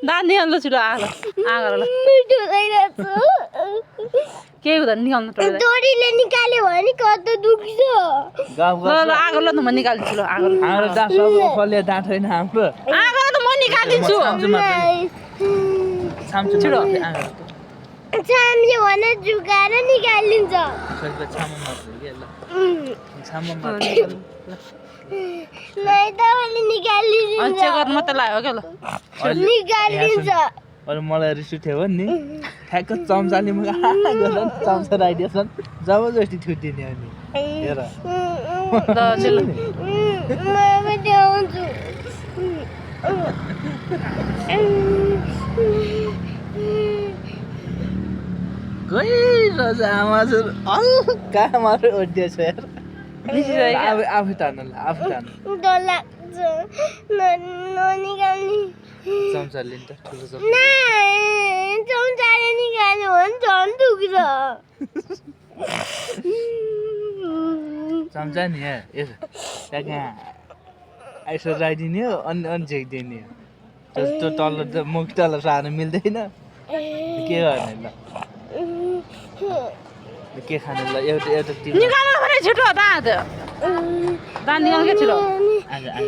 दाँत निकाल्नु छिटो आगो आगो मिठो भइरहेछ के हुँदैन निकाल्नु पर्दैन डोरीले निकाल्यो भने कस्तो दुख्छ ल ल आगो ल त म निकाल्छु ल आगो हाम्रो दाँत सब फले दाँत होइन हाम्रो आगो ल त म निकालिदिन्छु छाम्छु छिटो। छाम्यो भने झुकाएर निकालिन्छ छाममा मात्र के ल छाममा मात्र नै तपाईँले निकालिदिन्छ चेक गर्नु मात्रै लाग्यो क्या ल निकालिदिन्छ अरू मलाई रिस उठ्यो भने नि ठ्याक्क चम्चाले म गरेर चम्चा राखिदिएछ जबरजस्ती छुट्टिने अनि हेर ल छिटो म पनि आउँछु गइरहेछ आमा चाहिँ हल्का मात्रै ओडिएछ यार निस्किसक्यो आफै तान्नु ल आफै तान्नु डर लाग्छ ननिकाल्ने चम्चा लिन्छ ठुलो चम्चा चम्चाले निकाल्यो भने झन् दुख्छ चम्चा नि यहाँ यसो त्यहाँ यसो राखिदिने हो अनि झिक्दिने हो त्यो तल मुख तल सार्नु मिल्दैन के गर्ने ल के खाने ल एउटा एउटा टिम निकाल्नु भने छिटो दाँत दाँत निकाल्नु के छिटो आज आज